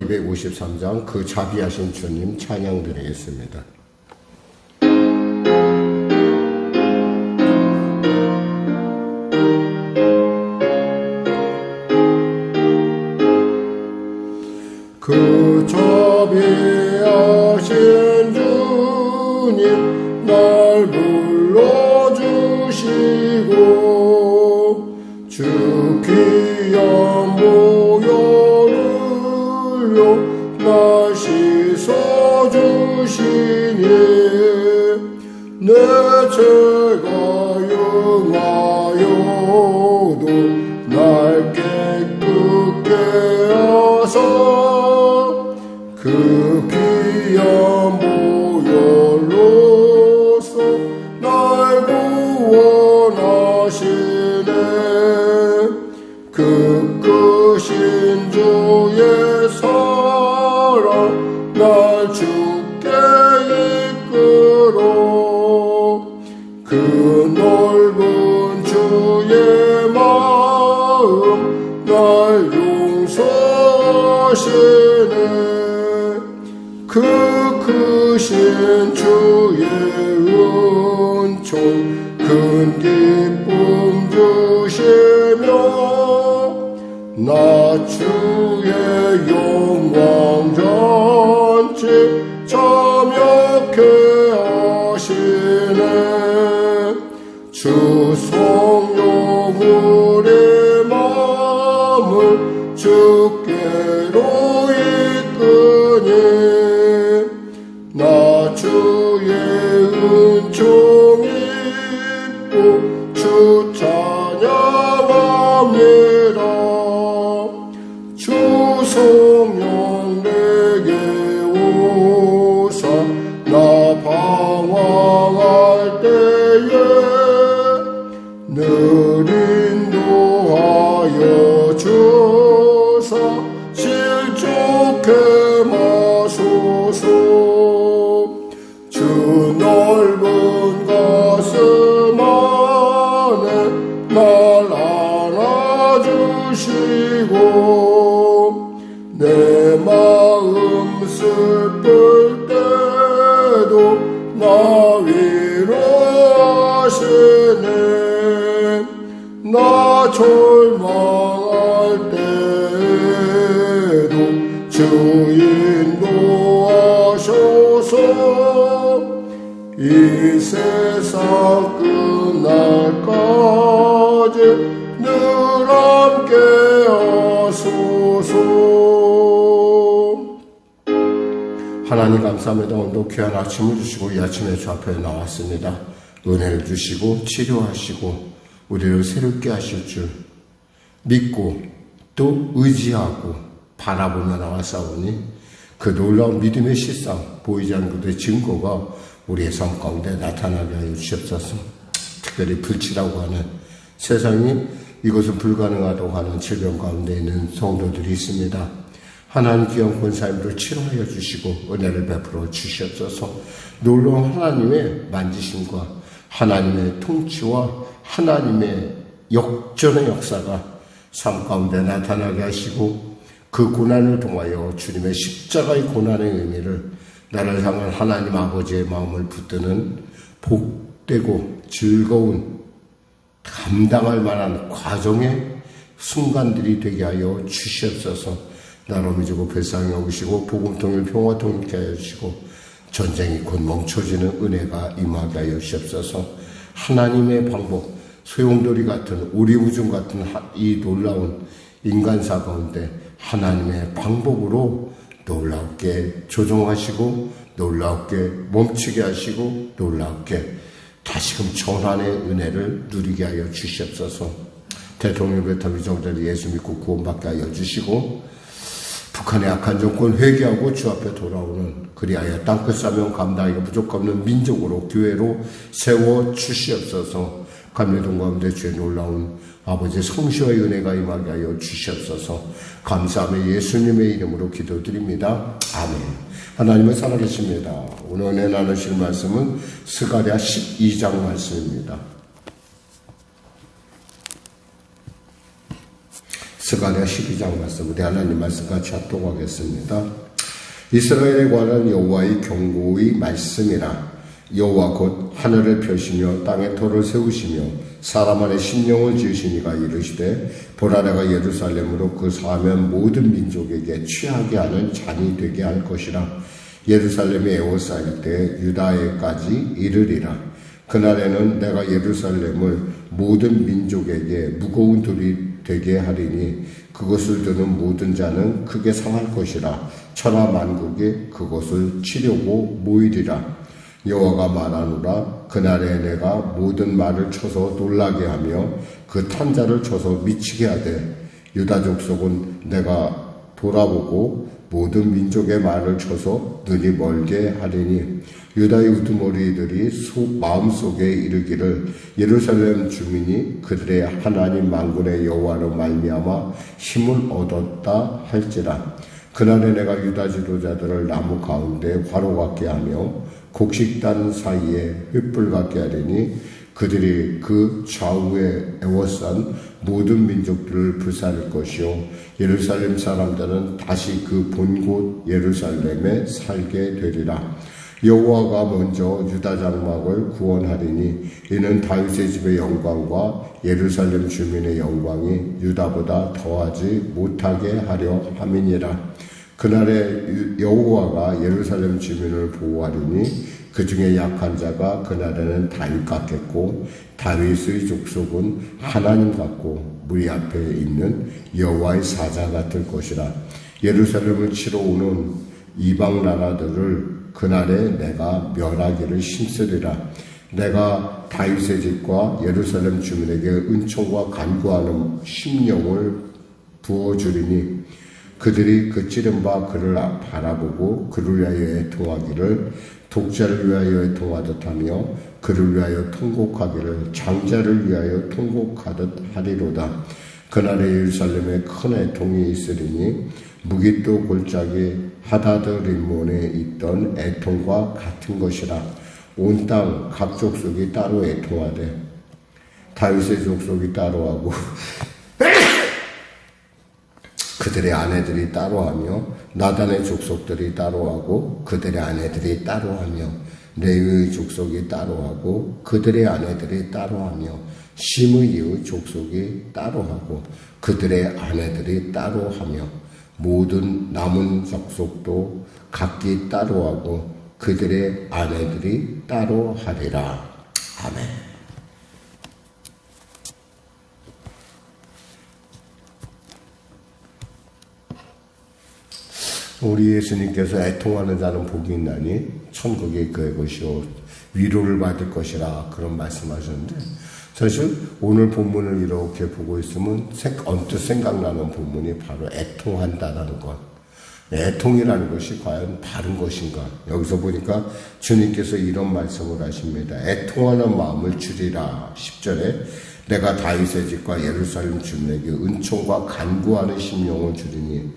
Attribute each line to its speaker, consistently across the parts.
Speaker 1: 253장 그 자비하신 주님 찬양 드리겠습니다. 그 자비하신 주님 날 불러주시고 주 귀한 보혈을요 날 씻어주시니 내 죄가 영하여도 날 깨끗게 하사 그 귀한 보혈로서 날 구원하시네. 그 크신 주의 사랑 날 주께 이끌어 그 넓은 주의 마음 날 용서하시네. 그 크신 주의 은총 큰 기쁨 주시며 나 주의 영광 잔치 참여케 하시네. 주 성령 우리 마음을 주께로 이끄니 나 주의 은총 입고 주 찬양합니다. 주 성령 내게 오사 나 방황할 때에 늘 인도하여 주사 실족해 마소서. 주 넓은 가슴 안에 날 안아주시고 내 마음 슬플 때도 나 위로하시네. 나 절망할 때에도 주 인도하셔서 이 세상 끝날까지 늘 함께 하소서. 하나님 감사합니다. 오늘도 귀한 아침을 주시고 이 아침에 주 앞에 나왔습니다. 은혜를 주시고 치료하시고 우리를 새롭게 하실 줄 믿고 또 의지하고 바라보며 나왔사오니 그 놀라운 믿음의 실상 보이지 않는 것의 증거가 우리의 삶 가운데 나타나게 하여 주시옵소서. 특별히 불치라고 하는 세상이 이것은 불가능하다고 하는 질병 가운데 있는 성도들이 있습니다. 하나님 귀한 권사님들 치료하여 주시고 은혜를 베풀어 주시옵소서. 놀라운 하나님의 만지심과 하나님의 통치와 하나님의 역전의 역사가 삶 가운데 나타나게 하시고 그 고난을 통하여 주님의 십자가의 고난의 의미를 나를 향한 하나님 아버지의 마음을 붙드는 복되고 즐거운 감당할 만한 과정의 순간들이 되게 하여 주시옵소서. 나로 믿고 불쌍히 여기시고 복음통일 평화통일케 하여 주시고 전쟁이 곧 멈춰지는 은혜가 임하게 하여 주시옵소서. 하나님의 방법, 소용돌이 같은 오리무중 같은 이 놀라운 인간사 가운데 하나님의 방법으로 놀랍게 조종하시고 놀랍게 멈추게 하시고 놀랍게 다시금 전환의 은혜를 누리게 하여 주시옵소서. 대통령 베터 위정자를 예수 믿고 구원받게 하여 주시고 북한의 악한 정권 회개하고 주 앞에 돌아오는 그리하여 땅끝 사명 감당하기가 부족없는 민족으로 교회로 세워 주시옵소서. 감리동 가운데 주의 놀라운 아버지의 성시와의 은혜가 임하게 하여 주시옵소서. 감사하며 예수님의 이름으로 기도드립니다. 아멘. 하나님은 살아계십니다. 오늘 은혜 나누실 말씀은 스가랴 12장 말씀입니다. 스가랴 12장 말씀, 우리 하나님 말씀 같이 합독하겠습니다. 이스라엘에 관한 여호와의 경고의 말씀이라. 여호와 곧 하늘을 펴시며 땅에 터를 세우시며 사람 안에 심령을 지으시니가 이르시되 보라 내가 예루살렘으로 그 사면 모든 민족에게 취하게 하는 잔이 되게 할 것이라. 예루살렘이 에워싸일 때 유다에까지 이르리라. 그날에는 내가 예루살렘을 모든 민족에게 무거운 돌이 되게 하리니 그것을 드는 모든 자는 크게 상할 것이라. 천하 만국이 그것을 치려고 모이리라. 여호와가 말하노라. 그날에 내가 모든 말을 쳐서 놀라게 하며 그 탄자를 쳐서 미치게 하되 유다 족속은 내가 돌아보고 모든 민족의 말을 쳐서 눈이 멀게 하리니 유다의 우두머리들이 마음속에 이르기를 예루살렘 주민이 그들의 하나님 만군의 여호와로 말미암아 힘을 얻었다 할지라. 그날에 내가 유다 지도자들을 나무 가운데 화로 같게 하며 곡식단 사이에 횃불 같게 하리니 그들이 그 좌우에 에워싼 모든 민족들을 불사를 것이요 예루살렘 사람들은 다시 그 본곳 예루살렘에 살게 되리라. 여호와가 먼저 유다 장막을 구원하리니 이는 다윗의 집의 영광과 예루살렘 주민의 영광이 유다보다 더하지 못하게 하려 함이니라. 그날에 여호와가 예루살렘 주민을 보호하리니 그 중에 약한 자가 그날에는 다윗 같겠고 다윗의 족속은 하나님 같고 무리 앞에 있는 여호와의 사자 같을 것이라. 예루살렘을 치러 오는 이방 나라들을 그날에 내가 멸하기를 힘쓰리라. 내가 다윗의 집과 예루살렘 주민에게 은총과 간구하는 심령을 부어주리니 그들이 그 찌른 바 그를 바라보고 그를 위하여 애통하기를 독자를 위하여 애통하듯 하며 그를 위하여 통곡하기를 장자를 위하여 통곡하듯 하리로다. 그날에 예루살렘에 큰 애통이 있으리니 무깃도 골짜기 하다드 림몬에 있던 애통과 같은 것이라. 온 땅 각 족속이 따로 애통하되 다윗의 족속이 따로 하고 그들의 아내들이 따로하며 나단의 족속들이 따로하고 그들의 아내들이 따로하며 레위의 족속이 따로하고 그들의 아내들이 따로하며 시므이의 족속이 따로하고 그들의 아내들이 따로하며 모든 남은 족속도 각기 따로하고 그들의 아내들이 따로하리라. 아멘. 우리 예수님께서 애통하는 자는 복이 있나니 천국이 그의 것이요 위로를 받을 것이라 그런 말씀하셨는데 사실 오늘 본문을 이렇게 보고 있으면 언뜻 생각나는 본문이 바로 애통한다라는 것. 애통이라는 것이 과연 바른 것인가? 여기서 보니까 주님께서 이런 말씀을 하십니다. 애통하는 마음을 주리라. 10절에 내가 다윗의 집과 예루살렘 주민에게 은총과 간구하는 심령을 주리니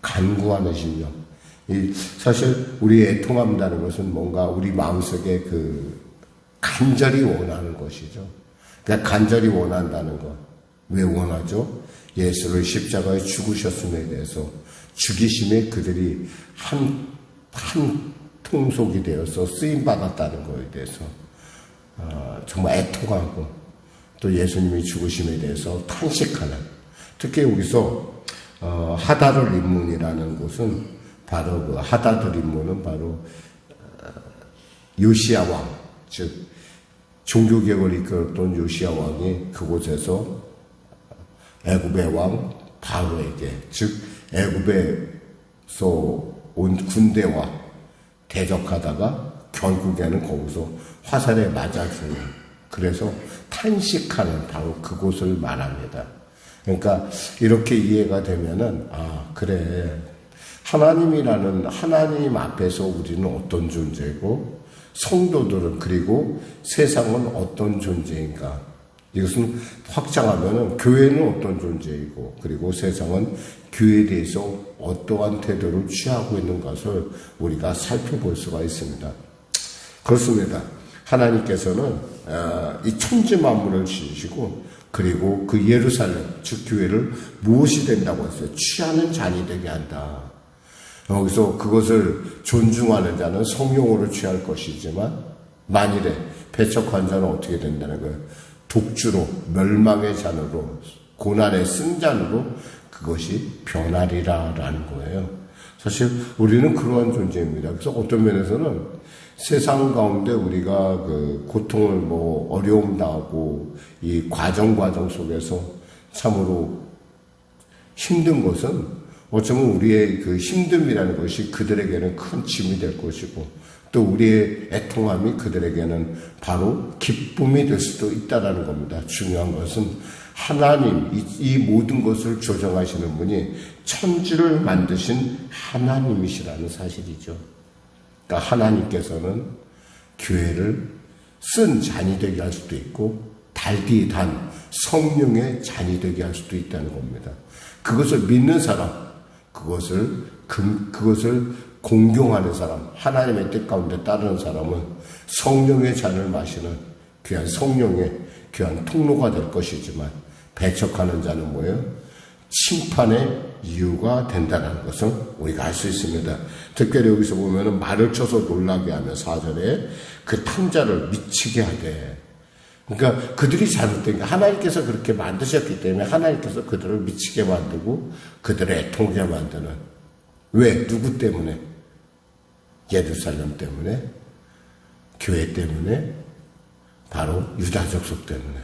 Speaker 1: 간구하는 심령. 사실 우리 애통한다는 것은 뭔가 우리 마음속에 그 간절히 원하는 것이죠. 그러니까 간절히 원한다는 것. 왜 원하죠? 예수를 십자가에 죽으셨음에 대해서 죽이심에 그들이 한 통속이 되어서 쓰임받았다는 것에 대해서 정말 애통하고 또 예수님이 죽으심에 대해서 탄식하는. 특히 여기서 하다드 림몬이라는 곳은 바로 그 하다드 림몬은 바로 요시야 왕, 즉 종교개혁을 이끌었던 요시야 왕이 그곳에서 애굽의 왕 바로에게, 즉 애굽에서 온 군대와 대적하다가 결국에는 거기서 화살에 맞아 죽는, 그래서 탄식하는 바로 그곳을 말합니다. 그러니까 이렇게 이해가 되면은 그래, 하나님이라는 하나님 앞에서 우리는 어떤 존재고 성도들은 그리고 세상은 어떤 존재인가, 이것은 확장하면은 교회는 어떤 존재이고 그리고 세상은 교회에 대해서 어떠한 태도를 취하고 있는 것을 우리가 살펴볼 수가 있습니다. 그렇습니다. 하나님께서는 이 천지 만물을 지으시고 그리고 그 예루살렘, 즉 교회를 무엇이 된다고 했어요? 취하는 잔이 되게 한다. 여기서 그것을 존중하는 자는 성령으로 취할 것이지만 만일에 배척한 자는 어떻게 된다는 거예요? 독주로, 멸망의 잔으로, 고난의 쓴잔으로 그것이 변하리라라는 거예요. 사실 우리는 그러한 존재입니다. 그래서 어떤 면에서는 세상 가운데 우리가 그 고통을 어려움 당하고 이 과정 속에서 참으로 힘든 것은 어쩌면 우리의 그 힘듦이라는 것이 그들에게는 큰 짐이 될 것이고 또 우리의 애통함이 그들에게는 바로 기쁨이 될 수도 있다라는 겁니다. 중요한 것은 하나님, 이 모든 것을 조정하시는 분이 천지를 만드신 하나님이시라는 사실이죠. 그러니까 하나님께서는 교회를 쓴 잔이 되게 할 수도 있고 달디 단 성령의 잔이 되게 할 수도 있다는 겁니다. 그것을 믿는 사람, 그것을 공경하는 사람, 하나님의 뜻 가운데 따르는 사람은 성령의 잔을 마시는 귀한 성령의 귀한 통로가 될 것이지만 배척하는 자는 뭐예요? 심판의 이유가 된다는 것을 우리가 알 수 있습니다. 특별히 여기서 보면은 말을 쳐서 놀라게 하며 4절에 그 탕자를 미치게 하되, 그러니까 그들이 잘못된 게 하나님께서 그렇게 만드셨기 때문에 하나님께서 그들을 미치게 만들고 그들을 애통하게 만드는, 왜? 누구 때문에? 예루살렘 때문에, 교회 때문에, 바로 유다 족속 때문에.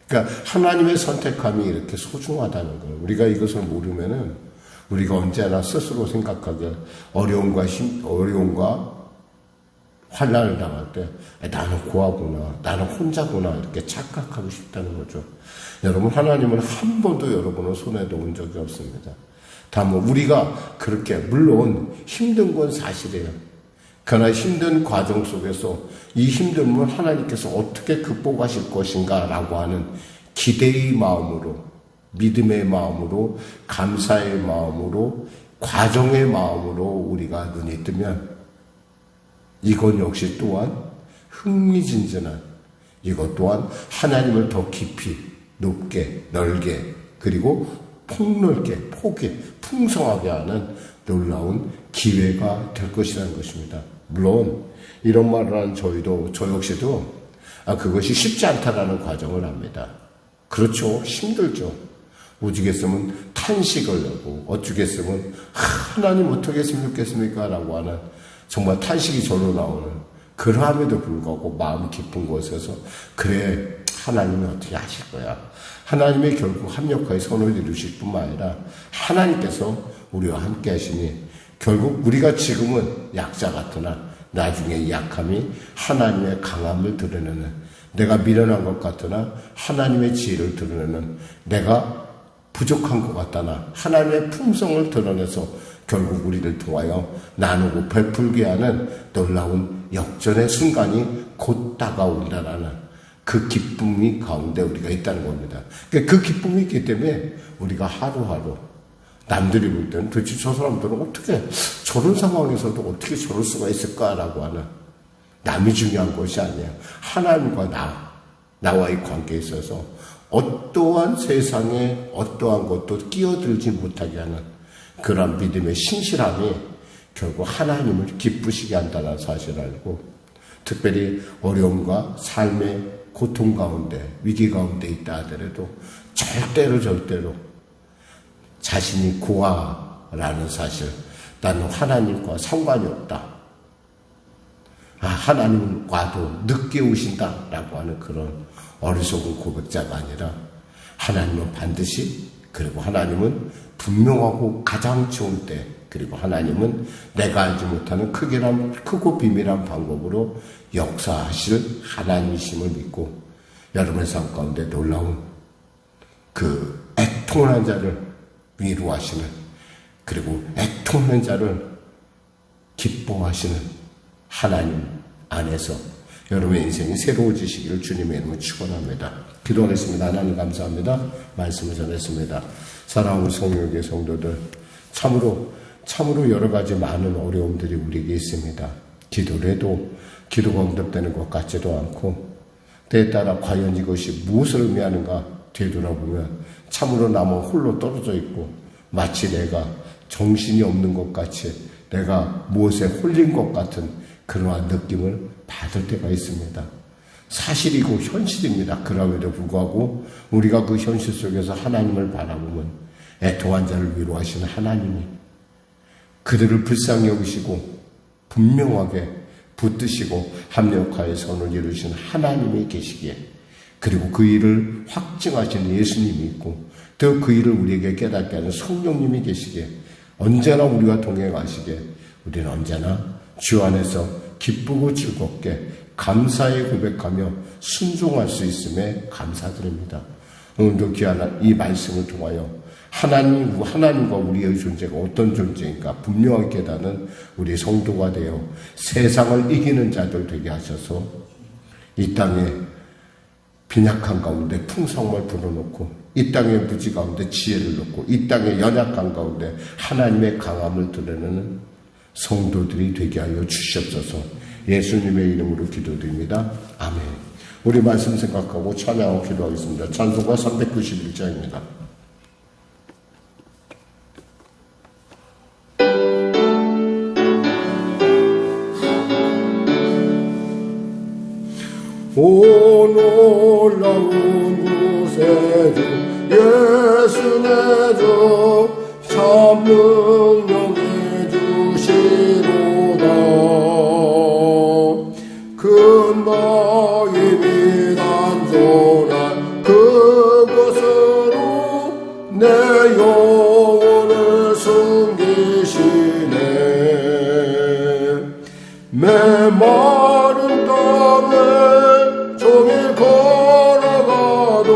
Speaker 1: 그러니까 하나님의 선택함이 이렇게 소중하다는 거예요. 우리가 이것을 모르면은 우리가 언제나 스스로 생각하게 어려움과 환난을 당할 때 나는 고아구나, 나는 혼자구나 이렇게 착각하고 싶다는 거죠. 여러분, 하나님은 한 번도 여러분을 손에 놓은 적이 없습니다. 다만 우리가 그렇게, 물론 힘든 건 사실이에요. 그러나 힘든 과정 속에서 이 힘듦을 하나님께서 어떻게 극복하실 것인가 라고 하는 기대의 마음으로, 믿음의 마음으로, 감사의 마음으로, 과정의 마음으로 우리가 눈이 뜨면 이것 역시 또한 흥미진진한, 이것 또한 하나님을 더 깊이, 높게, 넓게, 그리고 폭넓게, 폭에, 풍성하게 하는 놀라운 기회가 될 것이라는 것입니다. 물론 이런 말을 하는 저 역시도 그것이 쉽지 않다라는 과정을 압니다. 그렇죠. 힘들죠. 오죽했으면 탄식을 내고 어쩌겠으면 하나님 어떻게 했으면 좋겠습니까? 라고 하는 정말 탄식이 절로 나오는, 그러함에도 불구하고 마음 깊은 곳에서 그래, 하나님이 어떻게 하실 거야. 하나님의 결국 합력하여 선을 이루실 뿐만 아니라 하나님께서 우리와 함께 하시니 결국 우리가 지금은 약자 같으나 나중에 이 약함이 하나님의 강함을 드러내는, 내가 미련한 것 같으나 하나님의 지혜를 드러내는, 내가 부족한 것 같다나 하나님의 품성을 드러내서 결국 우리를 통하여 나누고 베풀게 하는 놀라운 역전의 순간이 곧 다가온다라는 그 기쁨이 가운데 우리가 있다는 겁니다. 그 기쁨이 있기 때문에 우리가 하루하루 남들이 볼 때는 도대체 저 사람들은 어떻게 저런 상황에서도 어떻게 저럴 수가 있을까라고 하는, 남이 중요한 것이 아니에요. 하나님과 나와의 관계에 있어서 어떠한 세상에 어떠한 것도 끼어들지 못하게 하는 그런 믿음의 신실함이 결국 하나님을 기쁘시게 한다는 사실을 알고, 특별히 어려움과 삶의 고통 가운데, 위기 가운데 있다 하더라도 절대로 자신이 고아라는 사실, 나는 하나님과 상관이 없다, 하나님은 와도 늦게 오신다라고 하는 그런 어리석은 고백자가 아니라 하나님은 반드시, 그리고 하나님은 분명하고 가장 좋은 때, 그리고 하나님은 내가 알지 못하는 크고 비밀한 방법으로 역사하실 하나님이심을 믿고 여러분의 삶 가운데 놀라운 그 애통하는 자를 위로하시는, 그리고 애통하는 자를 기뻐하시는 하나님 안에서 여러분의 인생이 새로워지시기를 주님의 이름으로 축원합니다. 기도하겠습니다. 하나님 감사합니다. 말씀을 전했습니다. 사랑하는 성령의 성도들, 참으로 여러 가지 많은 어려움들이 우리에게 있습니다. 기도를 해도 기도가 응답되는 것 같지도 않고, 때에 따라 과연 이것이 무엇을 의미하는가 되돌아보면 참으로 나만 홀로 떨어져 있고 마치 내가 정신이 없는 것 같이 내가 무엇에 홀린 것 같은 그러한 느낌을 받을 때가 있습니다. 사실이고 현실입니다. 그럼에도 불구하고 우리가 그 현실 속에서 하나님을 바라보면 애통한 자를 위로하시는 하나님이 그들을 불쌍히 여기시고 분명하게 붙드시고 합력하여 선을 이루신 하나님이 계시기에, 그리고 그 일을 확증하시는 예수님이 있고 또 그 일을 우리에게 깨닫게 하는 성령님이 계시기에 언제나 우리가 동행하시기에 우리는 언제나 주 안에서 기쁘고 즐겁게 감사의 고백하며 순종할 수 있음에 감사드립니다. 오늘도 귀한 이 말씀을 통하여 하나님과 우리의 존재가 어떤 존재인가 분명하게 깨닫는 우리 성도가 되어 세상을 이기는 자들 되게 하셔서 이 땅에 빈약한 가운데 풍성을 불어넣고 이 땅의 무지 가운데 지혜를 넣고 이 땅의 연약한 가운데 하나님의 강함을 드러내는 성도들이 되게 하여 주시옵소서. 예수님의 이름으로 기도드립니다. 아멘. 우리 말씀 생각하고 찬양하고 기도하겠습니다. 찬송가 391장입니다. 오 놀라운 구세주 예수 내 주 참 능력이 주시로다. 근거 이미 단존한 그것으로 내 영혼을 숨기시네. 메마른 땅에 종일 걸어가도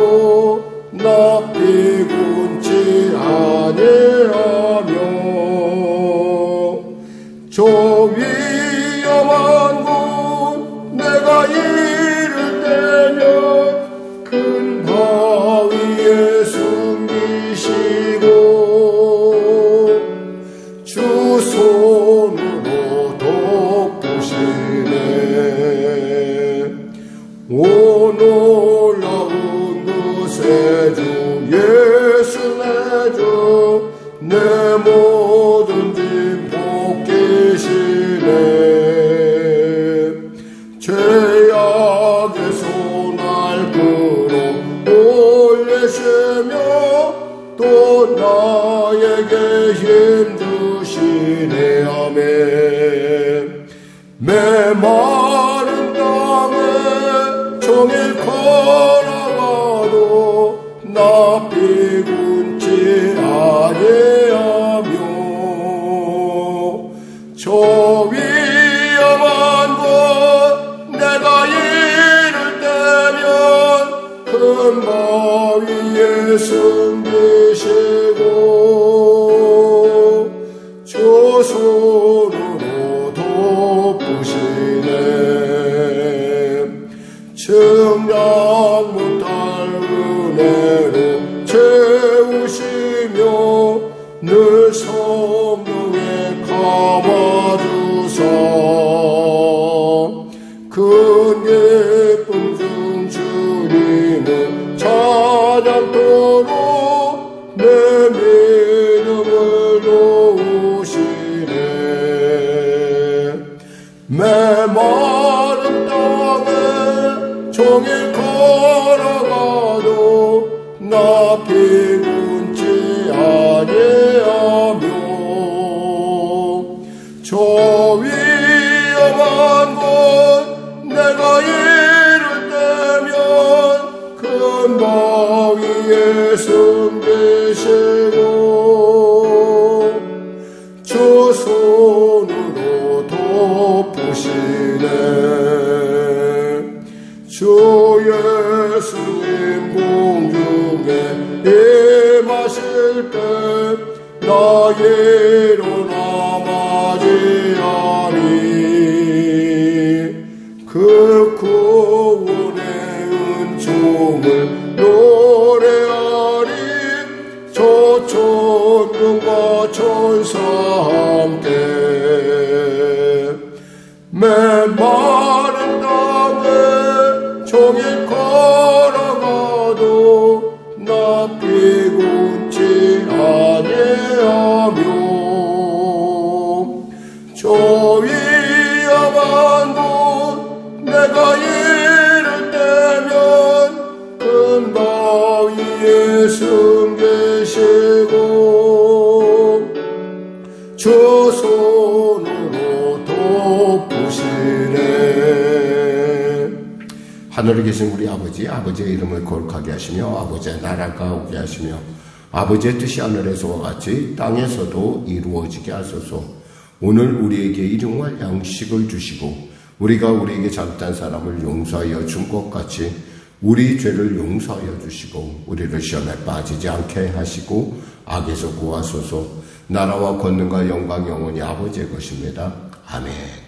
Speaker 1: 나 비군치 아니하며 저 위험한 곳 내가 이를 때면 큰 바위에 숨기시고 주 손으로 덮으시네. 오 놀라운 구세주 예수 내 주 내 모든 짐 벗기시네. 죄악에서 날 끌어올리시며 또 나에게 힘 주시네. 아멘. 메마른 땅에 종일 걸어가도 나 비군치 아니하며 저 위험한 곳 내가 이를 때면 큰 바위에 숨기시고 저 손으로 덮으시네. 증량 못할 은혜로 채우시며 늘 성령에 감아주사 큰 예쁨 중 주님을 찬양토록 내 믿음을 놓으시네. 메마른 땅에 종일 걸어가도 나 비군치 아니하며 저 위험한 곳 내가 이를 때면 큰 바위에 숨기시고 저 손으로 덮으시네. 주 예수님 공중에 임하실 때 나의 일어나 맞이하리. 그 구원의 은총을 노래하리. 저 천군과 천사 함께 하늘에 계신 우리 아버지의 이름을 거룩하게 하시며 아버지의 나라가 오게 하시며 아버지의 뜻이 하늘에서와 같이 땅에서도 이루어지게 하소서. 오늘 우리에게 일용할 양식을 주시고 우리가 우리에게 잘못한 사람을 용서하여 준 것 같이 우리 죄를 용서하여 주시고 우리를 시험에 빠지지 않게 하시고 악에서 구하소서. 나라와 권능과 영광 영원히 아버지의 것입니다. 아멘.